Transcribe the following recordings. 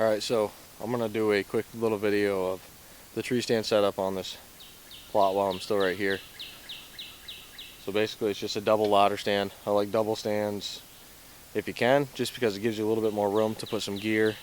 Alright, so I'm going to do a quick little video of the tree stand setup on this plot while I'm still right here. So basically it's just a double ladder stand. I like double stands if you can, just because it gives you a little bit more room to put some gear,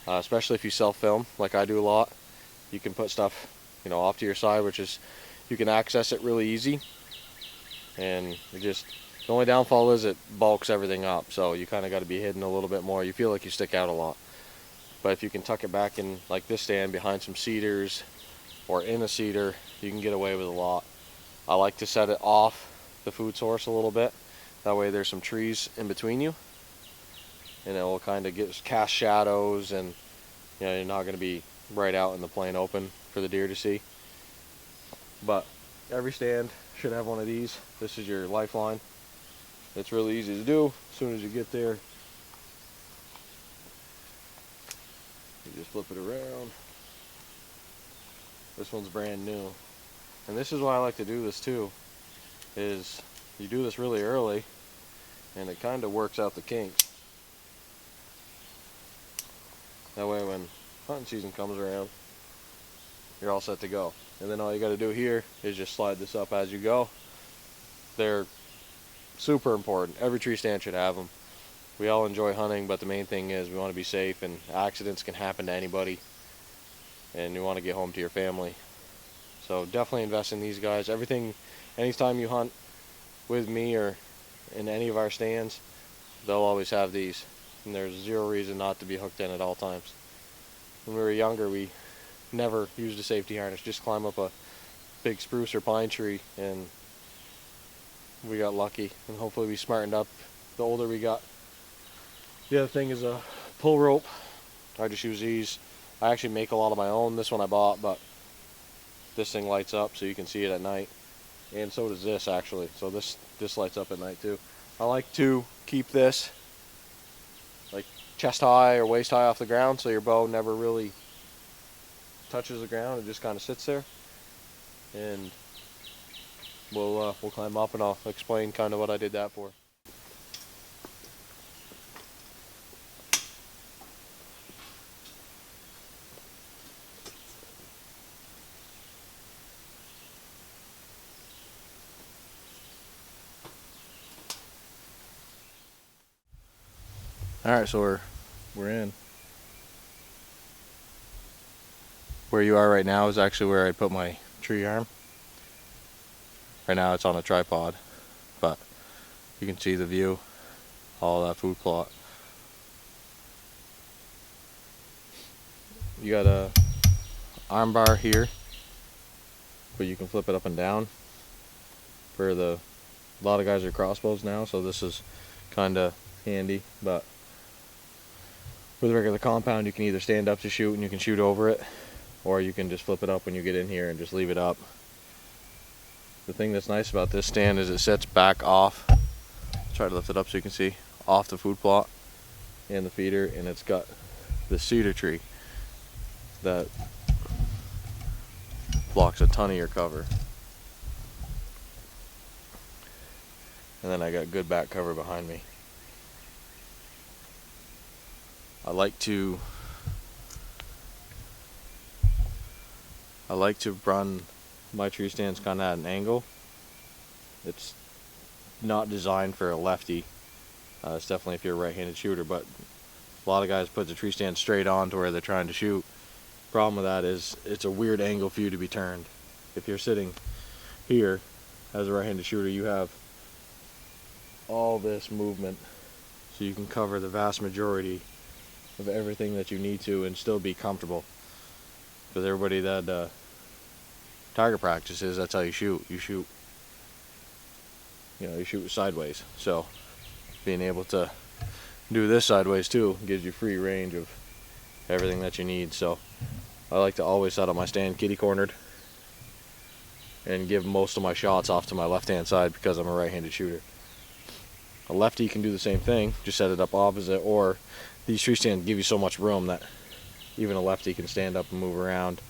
especially if you self-film like I do a lot. You can put stuff, off to your side, which is, you can access it really easy. And the only downfall is it bulks everything up, so you kind of got to be hidden a little bit more. You feel like you stick out a lot. But if you can tuck it back in like this stand behind some cedars or in a cedar, you can get away with a lot. I like to set it off the food source a little bit. That way there's some trees in between you, and it will kind of cast shadows, and you're not going to be right out in the plain open for the deer to see. But every stand should have one of these. This is your lifeline. It's really easy to do. As soon as you get there, you just flip it around. This one's brand new. And this is why I like to do this too, is you do this really early and it kind of works out the kinks. That way when hunting season comes around, you're all set to go. And then all you got to do here is just slide this up as you go. They're super important. Every tree stand should have them. We all enjoy hunting, but the main thing is we want to be safe, and accidents can happen to anybody, and you want to get home to your family. So definitely invest in these guys. Anytime you hunt with me or in any of our stands, they'll always have these, and there's zero reason not to be hooked in at all times. When we were younger, we never used a safety harness, just climb up a big spruce or pine tree, and we got lucky, and hopefully we smartened up the older we got. The other thing is a pull rope. I just use these. I actually make a lot of my own. This one I bought, but this thing lights up so you can see it at night, and so does this actually. So this lights up at night too. I like to keep this like chest high or waist high off the ground, so your bow never really touches the ground. It just kind of sits there, and we'll climb up and I'll explain kind of what I did that for. Alright, so we're in. Where you are right now is actually where I put my tree arm. Right now it's on a tripod, but you can see the view, all that food plot. You got a arm bar here, but you can flip it up and down. A lot of guys are crossbows now, so this is kind of handy. But with a regular compound, you can either stand up to shoot and you can shoot over it, or you can just flip it up when you get in here and just leave it up. The thing that's nice about this stand is it sets back off. Try to lift it up so you can see, off the food plot and the feeder, and it's got the cedar tree that blocks a ton of your cover. And then I got good back cover behind me. I like to run my tree stands kind of at an angle. It's not designed for a lefty. It's definitely if you're a right-handed shooter, but a lot of guys put the tree stand straight on to where they're trying to shoot. Problem with that is it's a weird angle for you to be turned. If you're sitting here as a right-handed shooter, you have all this movement, so you can cover the vast majority of everything that you need to and still be comfortable. Because everybody that target practices, that's how you shoot. You shoot sideways. So being able to do this sideways too gives you free range of everything that you need. So I like to always set up my stand kitty cornered and give most of my shots off to my left hand side because I'm a right-handed shooter. A lefty can do the same thing, just set it up opposite, or these tree stands give you so much room that even a lefty can stand up and move around.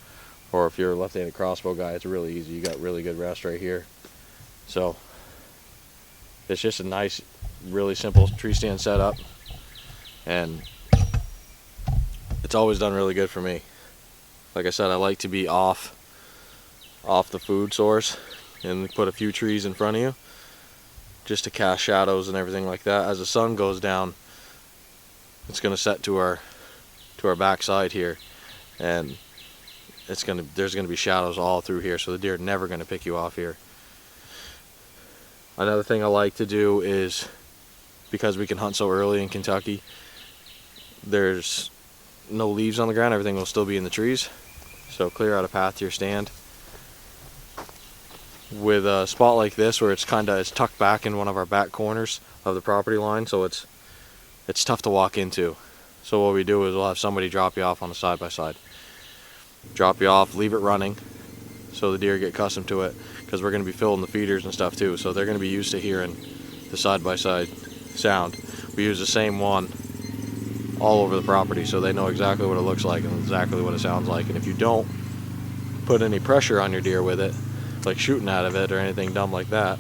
Or if you're a left-handed crossbow guy, it's really easy. You got really good rest right here. So it's just a nice, really simple tree stand setup, and it's always done really good for me. Like I said, I like to be off the food source and put a few trees in front of you just to cast shadows and everything like that. As the sun goes down, it's going to set to our backside here, and there's going to be shadows all through here, so the deer are never going to pick you off here. Another thing I like to do is, because we can hunt so early in Kentucky, there's no leaves on the ground, everything will still be in the trees, so clear out a path to your stand. With a spot like this where it's tucked back in one of our back corners of the property line, so it's tough to walk into. So what we do is we'll have somebody drop you off on a side-by-side. Drop you off, leave it running, so the deer get accustomed to it, because we're going to be filling the feeders and stuff too, so they're going to be used to hearing the side-by-side sound. We use the same one all over the property, so they know exactly what it looks like and exactly what it sounds like. And if you don't put any pressure on your deer with it, like shooting out of it or anything dumb like that,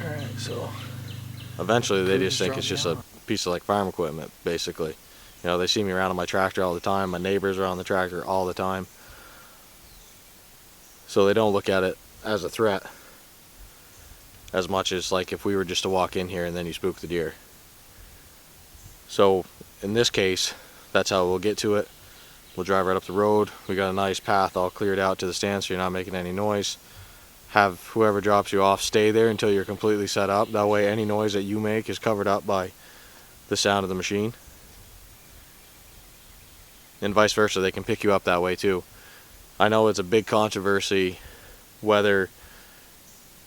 Alright, so eventually they just think it's just a piece of like farm equipment, basically. You know, they see me around on my tractor all the time, my neighbors are on the tractor all the time, so they don't look at it as a threat as much as like if we were just to walk in here and then you spook the deer. So in this case, that's how we'll get to it. We'll drive right up the road. We got a nice path all cleared out to the stand, so you're not making any noise. Have whoever drops you off stay there until you're completely set up. That way any noise that you make is covered up by the sound of the machine. And vice versa, they can pick you up that way too. I know it's a big controversy whether,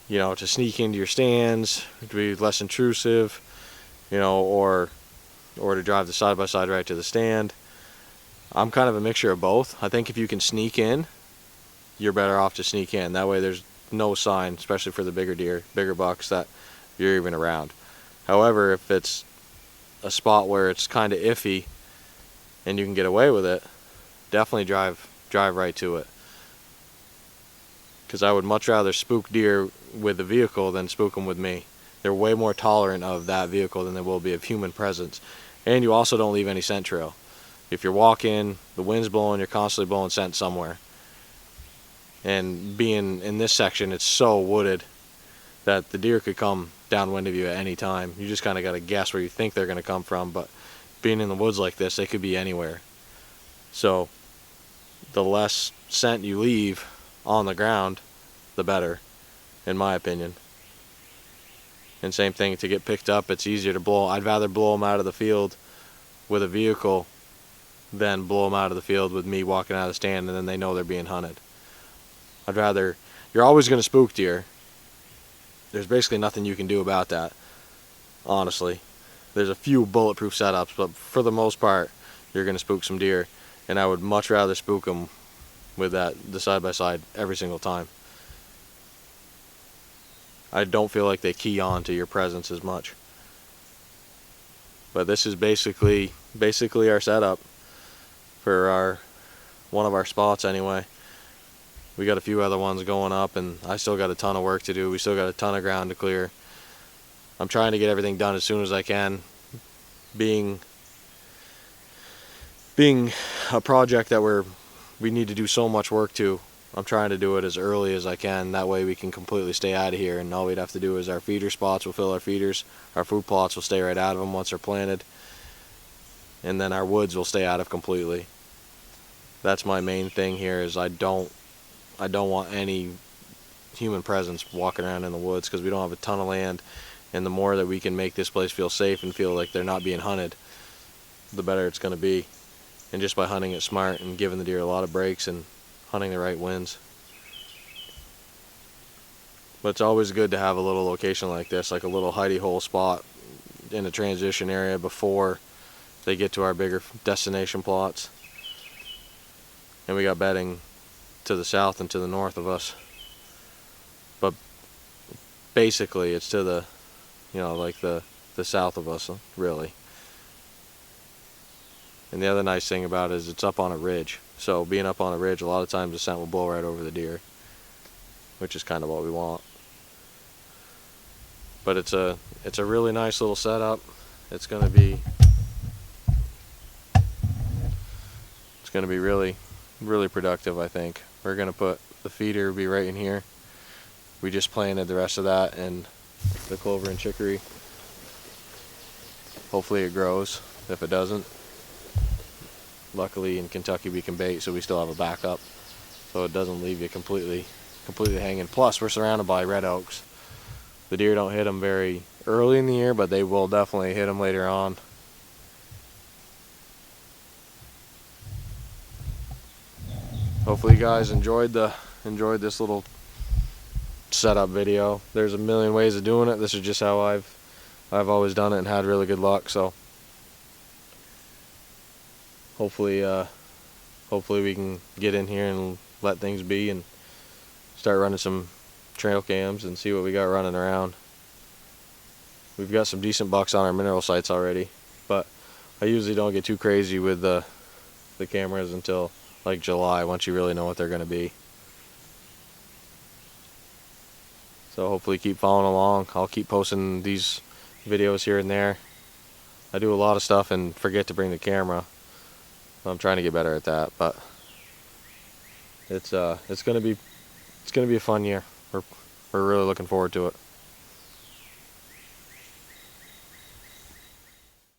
you know, to sneak into your stands, to be less intrusive, you know, or to drive the side-by-side right to the stand. I'm kind of a mixture of both. I think if you can sneak in, you're better off to sneak in. That way there's no sign, especially for the bigger deer, bigger bucks, that you're even around. However, if it's a spot where it's kind of iffy and you can get away with it, definitely drive right to it. Because I would much rather spook deer with the vehicle than spook them with me. They're way more tolerant of that vehicle than they will be of human presence. And you also don't leave any scent trail. If you're walking, the wind's blowing, you're constantly blowing scent somewhere. And being in this section, it's so wooded that the deer could come downwind of you at any time. You just kind of got to guess where you think they're going to come from, but being in the woods like this, they could be anywhere. So the less scent you leave on the ground, the better, in my opinion. And same thing, to get picked up, it's easier to blow. I'd rather blow them out of the field with a vehicle than blow them out of the field with me walking out of the stand and then they know they're being hunted. I'd rather, you're always going to spook deer. There's basically nothing you can do about that, honestly. There's a few bulletproof setups, but for the most part, you're going to spook some deer. And I would much rather spook them with the side-by-side every single time. I don't feel like they key on to your presence as much. But this is basically our setup for one of our spots anyway. We got a few other ones going up, and I still got a ton of work to do. We still got a ton of ground to clear. I'm trying to get everything done as soon as I can. Being a project that we need to do so much work to, I'm trying to do it as early as I can. That way we can completely stay out of here, and all we'd have to do is our feeder spots will fill our feeders, our food plots will stay right out of them once they're planted, and then our woods will stay out of completely. That's my main thing here, is I don't want any human presence walking around in the woods, because we don't have a ton of land, and the more that we can make this place feel safe and feel like they're not being hunted, the better it's going to be. And just by hunting it smart and giving the deer a lot of breaks and hunting the right winds. But it's always good to have a little location like this, like a little hidey hole spot in a transition area before they get to our bigger destination plots. And we got bedding to the south and to the north of us, but basically it's to the, you know, like the south of us, really. And the other nice thing about it is it's up on a ridge, so being up on a ridge, a lot of times the scent will blow right over the deer, which is kind of what we want. But it's a really nice little setup. It's going to be going to be really productive, I think. We're going to put the feeder be right in here. We just planted the rest of that and the clover and chicory. Hopefully it grows. If it doesn't, luckily in Kentucky we can bait, so we still have a backup, so it doesn't leave you completely hanging. Plus we're surrounded by red oaks. The deer don't hit them very early in the year, but they will definitely hit them later on. Hopefully you guys enjoyed this little setup video. There's a million ways of doing it. This is just how I've always done it and had really good luck. So hopefully we can get in here and let things be and start running some trail cams and see what we got running around. We've got some decent bucks on our mineral sites already, but I usually don't get too crazy with the cameras until like July, once you really know what they're going to be. So hopefully keep following along. I'll keep posting these videos here and there. I do a lot of stuff and forget to bring the camera. I'm trying to get better at that, but it's gonna be a fun year. We're really looking forward to it.